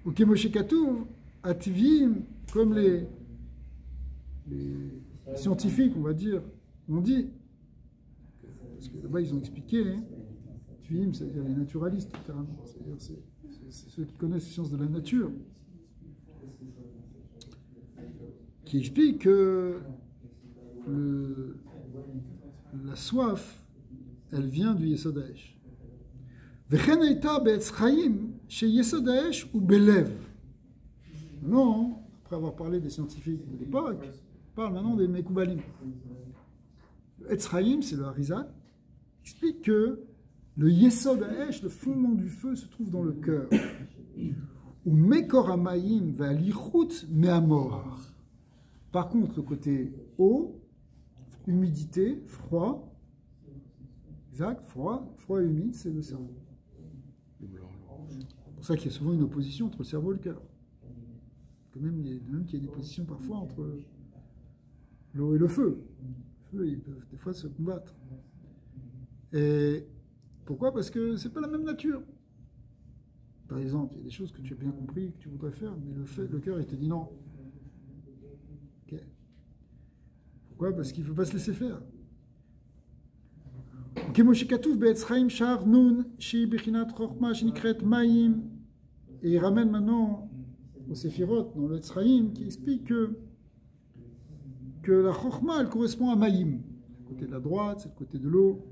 Speaker 1: Ok, Moshe Katuv, Ativim, comme les scientifiques, on va dire, ont dit, parce que là-bas ils ont expliqué, hein, Ativim, c'est-à-dire les naturalistes, littéralement, c'est-à-dire c'est ceux qui connaissent les sciences de la nature, qui expliquent que la soif, elle vient du Yesod HaEsh. V'chen eita be'etz chaim chez Yesod HaEsh ou belev. Non, après avoir parlé des scientifiques de l'époque, on parle maintenant des Mekoubalim. Le Etz Chaim, c'est le Harizal, explique que le Yesod HaEsh, le fondement du feu, se trouve dans le cœur. Ou Mekor Hamayim va lichut me'amor. Par contre, le côté eau, humidité, froid, exact, froid et humide, c'est le cerveau. C'est pour ça qu'il y a souvent une opposition entre le cerveau et le cœur. Même qu'il y a des positions parfois entre l'eau et le feu. Le feu, ils peuvent des fois se combattre. Et pourquoi? Parce que c'est pas la même nature. Par exemple, il y a des choses que tu as bien compris, que tu voudrais faire, mais le cœur, il te dit non. Okay. Pourquoi? Parce qu'il ne faut pas se laisser faire. Et il ramène maintenant au Séphirot, dans le Tzraïm, qui explique que la Chokhma, elle correspond à Maïm. Le côté de la droite, c'est le côté de l'eau.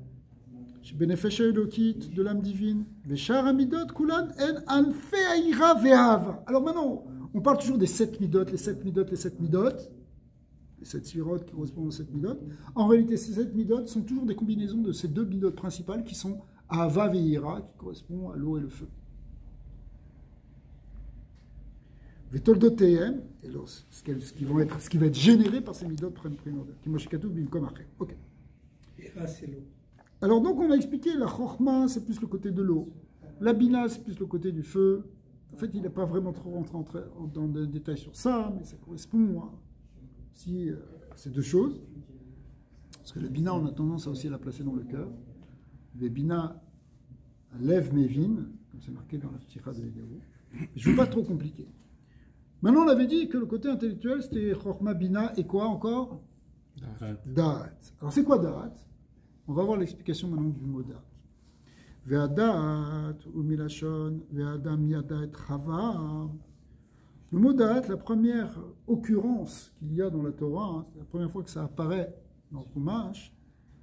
Speaker 1: Chez Benefesh HaElokit, de l'âme divine. Veshar Amidot, Kulan, En, Anfe, Aïra, Ve'av. Alors maintenant, on parle toujours des 7 midot, les 7 midot, les 7 midot. Les 7 Séphirot qui correspondent aux 7 midot. En réalité, ces 7 midot sont toujours des combinaisons de ces 2 midot principales qui sont Ava Ve'ira, qui correspondent à l'eau et le feu. Vetoldoteyem, et ce qui va être généré par ces midot primordiales. Kimoshikatu bimkom après. Ok.
Speaker 3: Et là, c'est l'eau.
Speaker 1: Alors donc on a expliqué, la chorma c'est plus le côté de l'eau, la bina c'est plus le côté du feu. En fait il n'a pas vraiment trop rentré dans des détails sur ça, mais ça correspond à ces deux choses. Parce que la bina on a tendance à aussi la placer dans le cœur. Les bina lève Mévin, comme c'est marqué dans la petite de Eliyahu. Je ne veux pas trop compliquer. Maintenant, on avait dit que le côté intellectuel, c'était Chorma, Bina et quoi encore? Da'at. Alors, c'est quoi Da'at? On va voir l'explication maintenant du mot Da'at. Ve'ada'at, umilashon, ve'adam yada et chava. Le mot Da'at, la première occurrence qu'il y a dans la Torah, hein, c'est la première fois que ça apparaît dans le Chumash,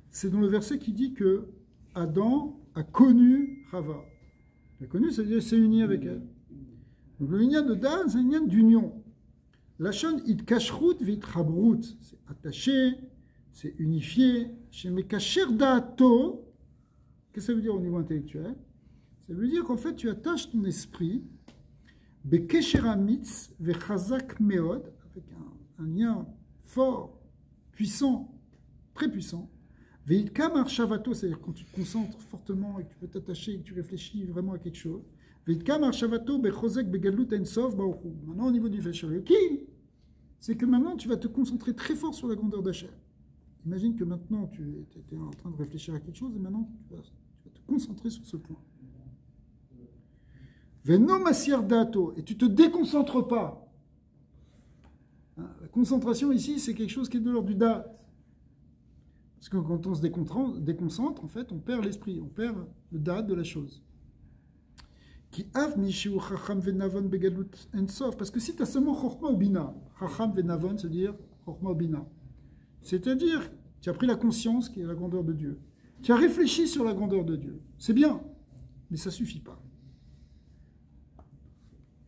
Speaker 1: c'est dans le verset qui dit que Adam a connu Chava. Il a connu, c'est-à-dire s'est uni avec elle. Donc le lien de Da'at, c'est un lien d'union. Lachon it kashrut vit chabrut, c'est attaché, c'est unifié. Chez Mekacher Da'ato, qu'est-ce que ça veut dire au niveau intellectuel? Ça veut dire qu'en fait tu attaches ton esprit Bekesher amitz vechazak meod, avec un lien fort, puissant, très puissant. Veitkam arshavato, c'est-à-dire quand tu te concentres fortement et que tu peux t'attacher et que tu réfléchis vraiment à quelque chose. Veitkam arshavato bechozek begalut ensof baoru. Maintenant, au niveau du Fesharekim, c'est que maintenant tu vas te concentrer très fort sur la grandeur d'Hachem. Imagine que maintenant tu étais en train de réfléchir à quelque chose et maintenant tu vas te concentrer sur ce point. Veno masir dato, et tu te déconcentres pas. La concentration ici, c'est quelque chose qui est de l'ordre du date. Parce que quand on se déconcentre, en fait, on perd l'esprit, on perd le date de la chose. Qui av mishiu chacham venavon begalut ensof. Parce que si tu as seulement chorma ou bina, chacham venavon, c'est-à-dire chorma ou bina. C'est-à-dire, tu as pris la conscience qui est la grandeur de Dieu. Tu as réfléchi sur la grandeur de Dieu. C'est bien, mais ça ne suffit pas.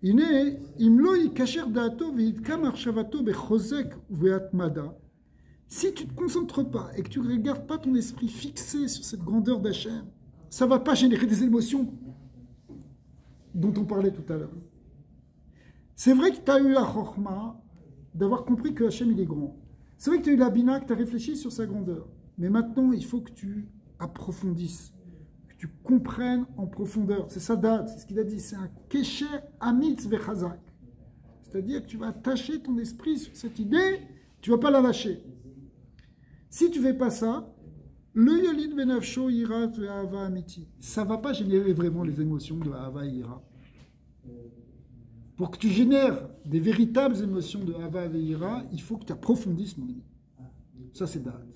Speaker 1: Si tu ne te concentres pas et que tu ne regardes pas ton esprit fixé sur cette grandeur d'Hachem, ça ne va pas générer des émotions dont on parlait tout à l'heure. C'est vrai que tu as eu la chorma d'avoir compris que Hachem il est grand. C'est vrai que tu as eu la bina, que tu as réfléchi sur sa grandeur. Mais maintenant, il faut que tu approfondisses, que tu comprennes en profondeur. C'est ça, date, c'est ce qu'il a dit. C'est un kesher amitz vechazak. C'est-à-dire que tu vas attacher ton esprit sur cette idée, tu ne vas pas la lâcher. Si tu ne fais pas ça, le yolid benafsho ira ve'ava amiti. Ça ne va pas générer vraiment les émotions de Ahava et Ira. Pour que tu génères des véritables émotions de Ahava et Ira, il faut que tu approfondisses, mon ami. Ça, c'est date.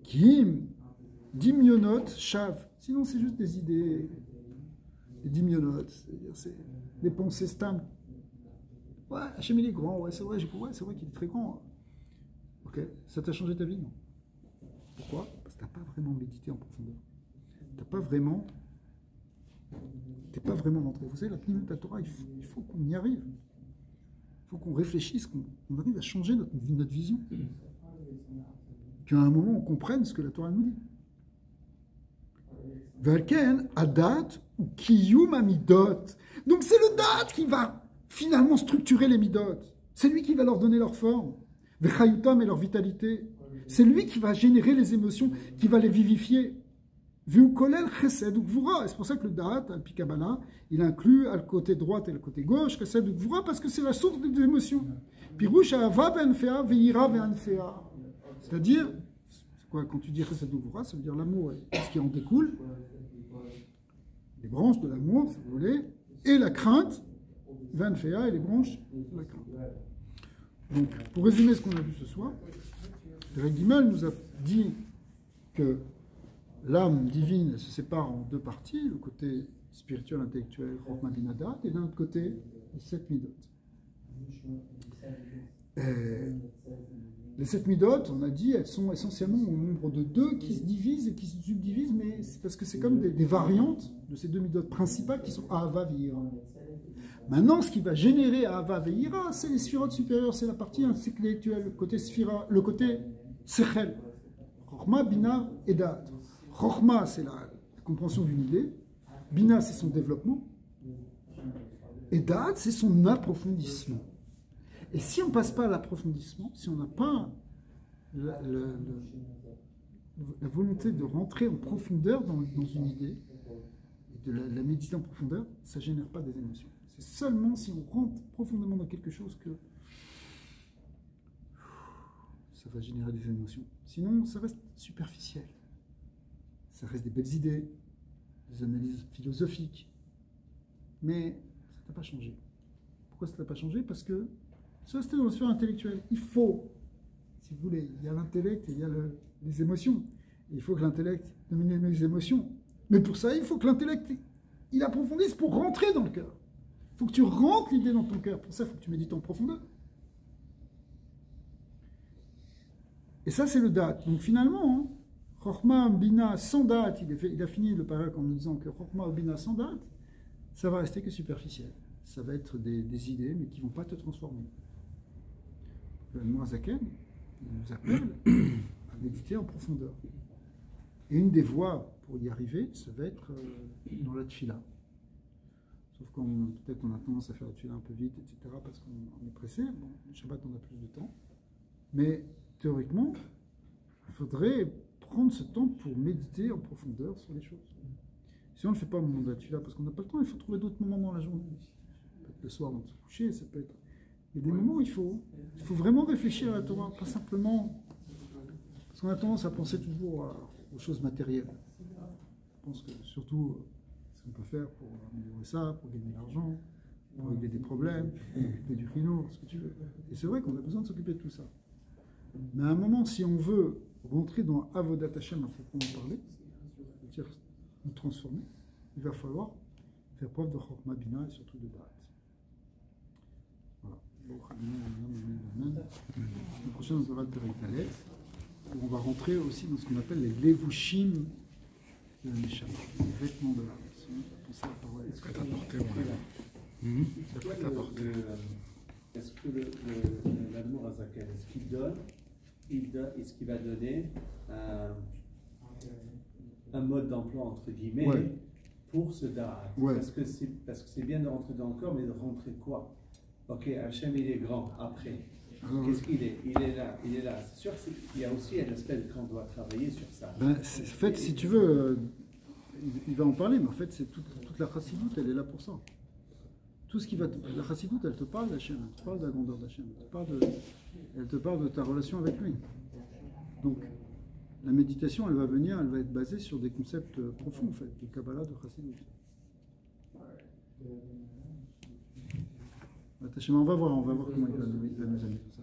Speaker 1: Kim, dimyonot, shav. Sinon, c'est juste des idées, des dimyonot, c'est-à-dire c'est des pensées stables. Ouais, Hachem il est grand, ouais, c'est vrai qu'il est très grand. Ok, ça t'a changé ta vie, non? Pourquoi? Parce que tu n'as pas vraiment médité en profondeur. T'es pas vraiment rentré. Vous savez, la Pnimut Torah, il faut qu'on y arrive. Il faut qu'on réfléchisse, qu'on arrive à changer notre vision. Qu'à un moment, on comprenne ce que la Torah nous dit. Valken, Adat ou Kiyum Amidot. Donc c'est le Dat qui va finalement structurer les Midot. C'est lui qui va leur donner leur forme. Vechayutam et leur vitalité. C'est lui qui va générer les émotions, qui va les vivifier. Vukolel chesed ou gvura. C'est pour ça que le Da'at, al Pikabala, il inclut le côté droit et le côté gauche, chesed ou gvura, parce que c'est la source des émotions. Pirouche ava ve'anfea, ve'ira ve'anfea. C'est-à-dire, c'est quoi, quand tu dis chesed ou gvura, ça veut dire l'amour et ce qui en découle, les branches de l'amour, si vous voulez, et la crainte, ve'anfea, et les branches de la crainte. Donc, pour résumer ce qu'on a vu ce soir, Derek Gimel nous a dit que l'âme divine se sépare en deux parties, le côté spirituel, intellectuel, Chokma Bina Da'at, et d'un autre côté, les 7 midot. Les 7 midot, on a dit, elles sont essentiellement au nombre de 2 qui se divisent et qui se subdivisent, mais c'est parce que c'est comme des variantes de ces 2 midot principales qui sont Ahava et Ira. Maintenant, ce qui va générer Ahava et Ira, c'est les sphirotes supérieures, c'est la partie intellectuelle, le côté sphira, le côté sechel. Chokma, Bina et Da'at. Chokma, c'est la compréhension d'une idée. Bina, c'est son développement. Et Da'at, c'est son approfondissement. Et si on ne passe pas à l'approfondissement, si on n'a pas la volonté de rentrer en profondeur dans une idée, de la méditer en profondeur, ça ne génère pas des émotions. C'est seulement si on rentre profondément dans quelque chose que ça va générer des émotions. Sinon, ça reste superficiel. Ça reste des belles idées, des analyses philosophiques. Mais ça n'a pas changé. Pourquoi ça n'a pas changé? Parce que ça, c'était dans la sphère intellectuelle. Il faut, si vous voulez, il y a l'intellect et il y a les émotions. Et il faut que l'intellect domine les émotions. Mais pour ça, il faut que l'intellect, il approfondisse pour rentrer dans le cœur. Il faut que tu rentres l'idée dans ton cœur. Pour ça, il faut que tu médites en profondeur. Et ça, c'est le date. Donc finalement, Chokhmah Bina sans date, il a fini le paragraphe en nous disant que Chokhmah Bina sans date, ça va rester que superficiel. Ça va être des idées, mais qui ne vont pas te transformer. Le Noirzaken, il nous appelle à méditer en profondeur. Et une des voies pour y arriver, ça va être dans la tfila. Sauf qu'on peut-être on a tendance à faire la tfila un peu vite, etc., parce qu'on est pressé. Bon, le Shabbat, on a plus de temps. Mais théoriquement, il faudrait prendre ce temps pour méditer en profondeur sur les choses. Si on ne le fait pas au moment de la tfila, parce qu'on n'a pas le temps, il faut trouver d'autres moments dans la journée. Le soir avant de se coucher, ça peut être... Il y a des moments où il faut vraiment réfléchir à la Torah, pas simplement... Parce qu'on a tendance à penser toujours aux choses matérielles. Je pense que surtout, ce qu'on peut faire pour améliorer ça, pour gagner de l'argent, pour régler des problèmes, pour s'occuper du chinois, ce que tu veux. Et c'est vrai qu'on a besoin de s'occuper de tout ça. Mais à un moment, si on veut rentrer dans Avodat Hashem, à proprement parler, c'est-à-dire nous transformer, il va falloir faire preuve de Chokhmah Bina et surtout de Da'at. La prochaine, on verra le Perek Dalet, où on va rentrer aussi dans ce qu'on appelle les Levushim de la Neshama, les vêtements de l'âme. Pensez à la parole.
Speaker 4: Est-ce que tu as apporté,
Speaker 5: Est-ce que l'amour à Zaken, est-ce qu'il donne, est-ce qu'il va donner un mode d'emploi, entre guillemets,
Speaker 1: Ouais.
Speaker 5: pour ce da'at?
Speaker 1: Ouais.
Speaker 5: Parce que c'est bien de rentrer dans le corps, mais de rentrer quoi? Ok, Hachem, il est grand, après.
Speaker 1: Alors,
Speaker 5: Qu'est-ce qu'il est? Il est là. C'est sûr qu'il y a aussi un aspect qu'on doit travailler sur ça.
Speaker 1: en fait, si tu veux, il va en parler, mais en fait, c'est toute la chassidoute, elle est là pour ça. Tout ce qui va... La chassidoute, elle te parle d'Hachem, elle te parle de la grandeur d'Hachem, elle te parle de ta relation avec lui. Donc, la méditation, elle va être basée sur des concepts profonds, en fait, de Kabbalah, de chassidoute. On va voir comment il va nous amener tout ça.